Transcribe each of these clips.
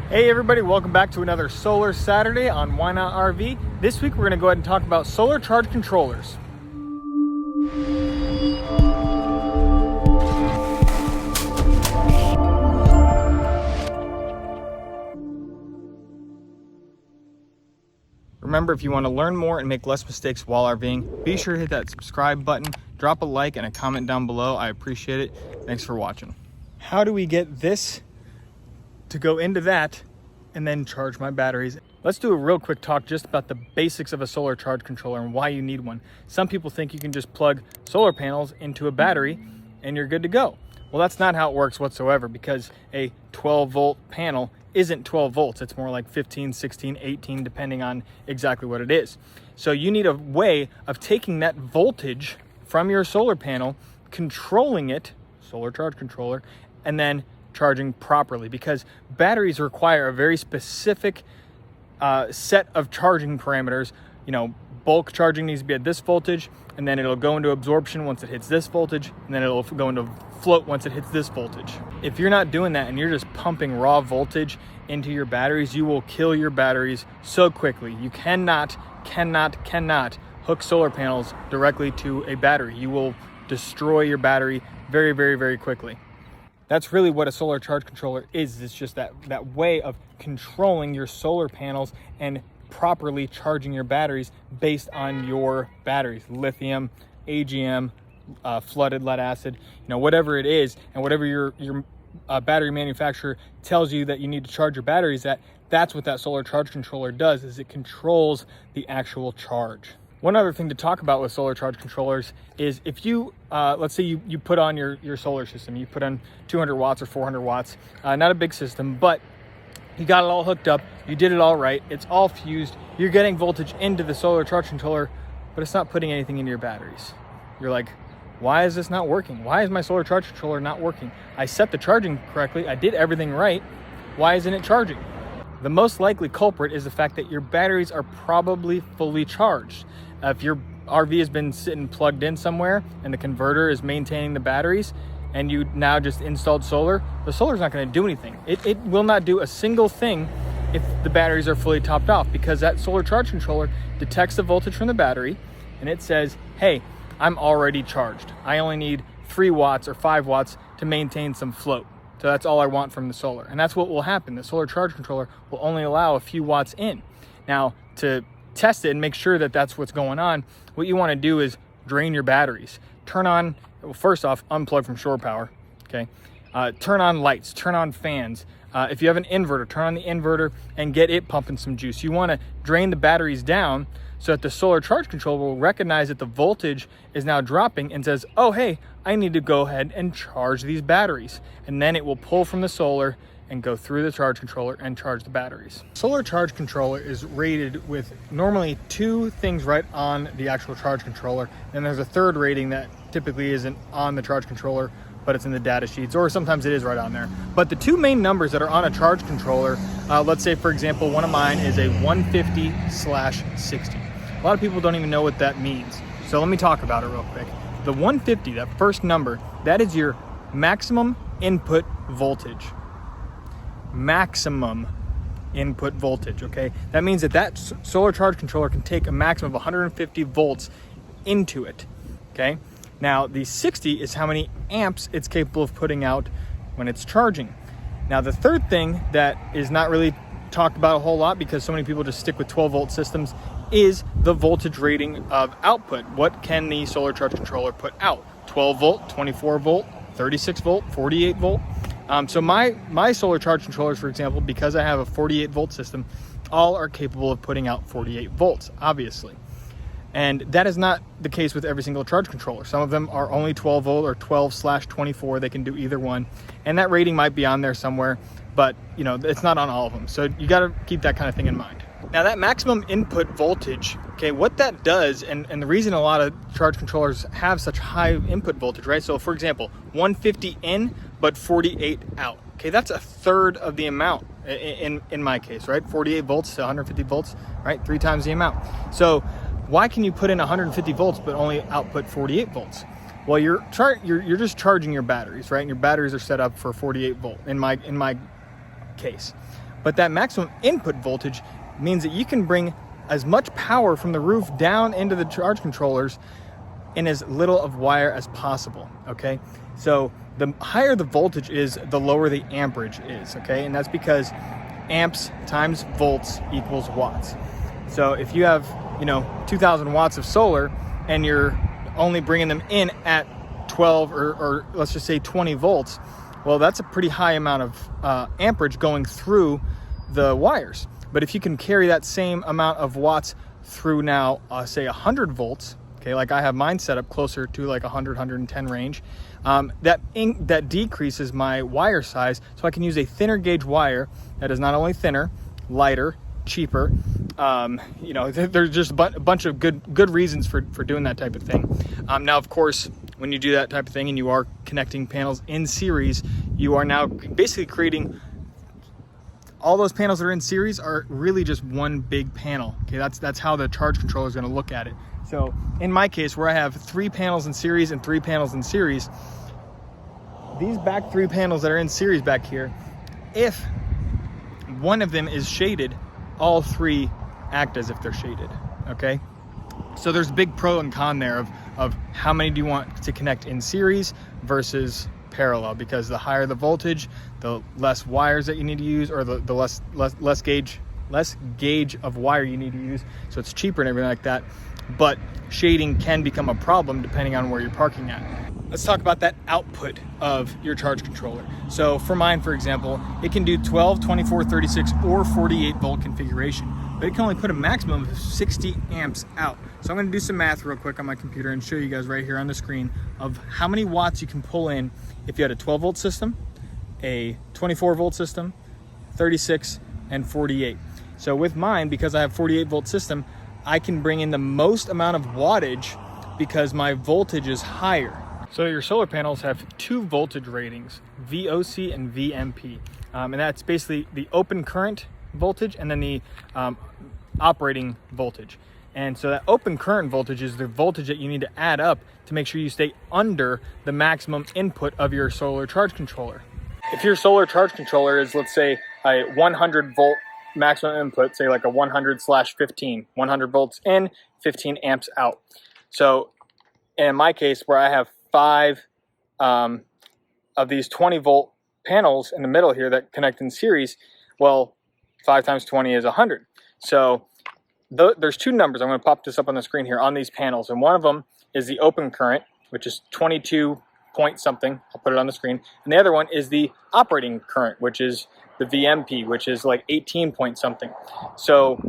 Hey everybody, welcome back to another Solar Saturday on Why Not RV. This week we're going to go ahead and talk about solar charge controllers. Remember, if you want to learn more and make less mistakes while RVing, be sure to hit that subscribe button, drop a like and a comment down below. I appreciate it. Thanks for watching. How do we get this to go into that and then charge my batteries? Let's do a real quick talk just about the basics of a solar charge controller and why you need one. Some people think you can just plug solar panels into a battery and you're good to go. Well, that's not how it works whatsoever, because a 12 volt panel isn't 12 volts. It's more like 15, 16, 18, depending on exactly what it is. So you need a way of taking that voltage from your solar panel, controlling it, solar charge controller, and then charging properly, because batteries require a very specific set of charging parameters. You know, bulk charging needs to be at this voltage, and then it'll go into absorption once it hits this voltage, and then it'll go into float once it hits this voltage. If you're not doing that and you're just pumping raw voltage into your batteries, you will kill your batteries so quickly. You cannot hook solar panels directly to a battery. You will destroy your battery very, very, very quickly. That's really what a solar charge controller is. It's just that way of controlling your solar panels and properly charging your batteries based on your batteries, lithium, AGM, flooded lead acid, you know, whatever it is, and whatever your battery manufacturer tells you that you need to charge your batteries at. That's what that solar charge controller does, is it controls the actual charge. One other thing to talk about with solar charge controllers is if you, let's say you put on your solar system, you put on 200 watts or 400 watts, not a big system, but you got it all hooked up, you did it all right, it's all fused, you're getting voltage into the solar charge controller, but it's not putting anything into your batteries. You're like, why is this not working? Why is my solar charge controller not working? I set the charging correctly, I did everything right, why isn't it charging? The most likely culprit is the fact that your batteries are probably fully charged. If your RV has been sitting plugged in somewhere and the converter is maintaining the batteries and you now just installed solar, the solar's not going to do anything. It will not do a single thing if the batteries are fully topped off, because that solar charge controller detects the voltage from the battery and it says, hey, I'm already charged. I only need 3 watts or 5 watts to maintain some float. So that's all I want from the solar. And that's what will happen. The solar charge controller will only allow a few watts in. Now, to test it and make sure that that's what's going on, what you want to do is drain your batteries. Turn on, well, first off, unplug from shore power, okay? Turn on lights, turn on fans. If you have an inverter, turn on the inverter and get it pumping some juice. You want to drain the batteries down so that the solar charge controller will recognize that the voltage is now dropping and says, oh, hey, I need to go ahead and charge these batteries. And then it will pull from the solar and go through the charge controller and charge the batteries. Solar charge controller is rated with normally 2 things right on the actual charge controller. And there's a third rating that typically isn't on the charge controller, but it's in the data sheets, or sometimes it is right on there. But the 2 main numbers that are on a charge controller, let's say, for example, one of mine is a 150/60. A lot of people don't even know what that means. So let me talk about it real quick. The 150, that first number, that is your maximum input voltage. Maximum input voltage, okay? That means that solar charge controller can take a maximum of 150 volts into it, okay? Now, the 60 is how many amps it's capable of putting out when it's charging. Now, the third thing that is not really talked about a whole lot, because so many people just stick with 12 volt systems, is the voltage rating of output. What can the solar charge controller put out? 12 volt, 24 volt, 36 volt, 48 volt. So my solar charge controllers, for example, because I have a 48 volt system, all are capable of putting out 48 volts, obviously. And that is not the case with every single charge controller. Some of them are only 12 volt or 12/24. They can do either one. And that rating might be on there somewhere, but you know, it's not on all of them. So you got to keep that kind of thing in mind. Now, that maximum input voltage, okay, what that does, and the reason a lot of charge controllers have such high input voltage, right? So for example, 150 in, but 48 out. Okay, that's a third of the amount in my case, right? 48 volts to 150 volts, right? 3 times the amount. So why can you put in 150 volts but only output 48 volts? Well, you're just charging your batteries, right? And your batteries are set up for 48 volt in my case. But that maximum input voltage means that you can bring as much power from the roof down into the charge controllers in as little of wire as possible, okay? So the higher the voltage is, the lower the amperage is, okay? And that's because amps times volts equals watts. So if you have, 2,000 watts of solar and you're only bringing them in at 12 or let's just say 20 volts, well, that's a pretty high amount of amperage going through the wires. But if you can carry that same amount of watts through now, say 100 volts, okay, like I have mine set up closer to like 100, 110 range, that decreases my wire size, so I can use a thinner gauge wire that is not only thinner, lighter, cheaper. There's just a bunch of good reasons for doing that type of thing. Now, of course, when you do that type of thing and you are connecting panels in series, you are now basically creating all those panels that are in series are really just one big panel. Okay, that's how the charge controller is going to look at it. So in my case, where I have 3 panels in series and 3 panels in series, these back 3 panels that are in series back here, if one of them is shaded, all 3 act as if they're shaded, okay? So there's a big pro and con there of how many do you want to connect in series versus parallel, because the higher the voltage, the less wires that you need to use, or the less gauge of wire you need to use, so it's cheaper and everything like that. But shading can become a problem depending on where you're parking at. Let's talk about that output of your charge controller. So for mine, for example, it can do 12, 24, 36, or 48 volt configuration, but it can only put a maximum of 60 amps out. So I'm gonna do some math real quick on my computer and show you guys right here on the screen of how many watts you can pull in if you had a 12 volt system, a 24 volt system, 36, and 48. So with mine, because I have 48 volt system, I can bring in the most amount of wattage because my voltage is higher. So your solar panels have 2 voltage ratings, VOC and VMP. And that's basically the open current voltage and then the operating voltage. And so that open current voltage is the voltage that you need to add up to make sure you stay under the maximum input of your solar charge controller. If your solar charge controller is, let's say, a 100 volt maximum input, say like a 100/15, 100 volts in, 15 amps out. So in my case, where I have 5 of these 20 volt panels in the middle here that connect in series, well, 5 times 20 is 100. So there's 2 numbers. I'm going to pop this up on the screen here on these panels, and one of them is the open current, which is 22 point something. I'll put it on the screen. And the other one is the operating current, which is the VMP, which is like 18 point something. So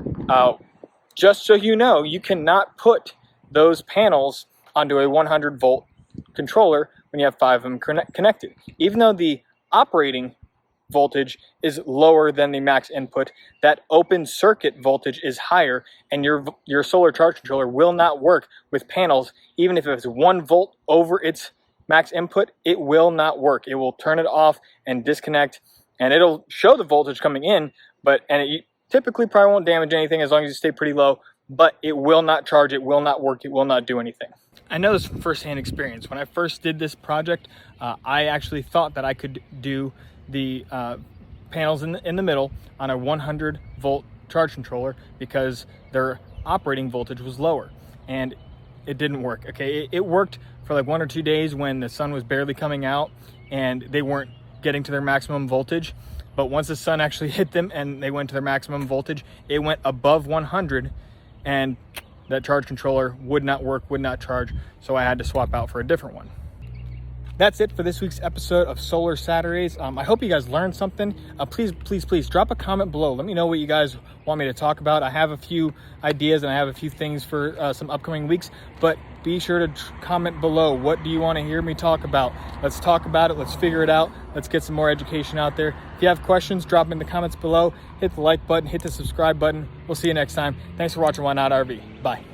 just so you know, you cannot put those panels onto a 100 volt controller when you have 5 of them connected. Even though the operating voltage is lower than the max input, that open circuit voltage is higher, and your solar charge controller will not work with panels. Even if it's 1 volt over its max input, it will not work. It will turn it off and disconnect, and it'll show the voltage coming in, and it typically probably won't damage anything as long as you stay pretty low, but it will not charge, it will not work, it will not do anything. I know this from firsthand experience. When I first did this project, I actually thought that I could do the panels in the middle on a 100 volt charge controller because their operating voltage was lower, and it didn't work. Okay, it worked for like 1 or 2 days when the sun was barely coming out and they weren't getting to their maximum voltage. But once the sun actually hit them and they went to their maximum voltage, it went above 100, and that charge controller would not work, would not charge, so I had to swap out for a different one. That's it for this week's episode of Solar Saturdays. I hope you guys learned something. Please drop a comment below. Let me know what you guys want me to talk about. I have a few ideas and I have a few things for some upcoming weeks, but be sure to comment below. What do you want to hear me talk about? Let's talk about it. Let's figure it out. Let's get some more education out there. If you have questions, drop them in the comments below. Hit the like button, hit the subscribe button. We'll see you next time. Thanks for watching Why Not RV. Bye.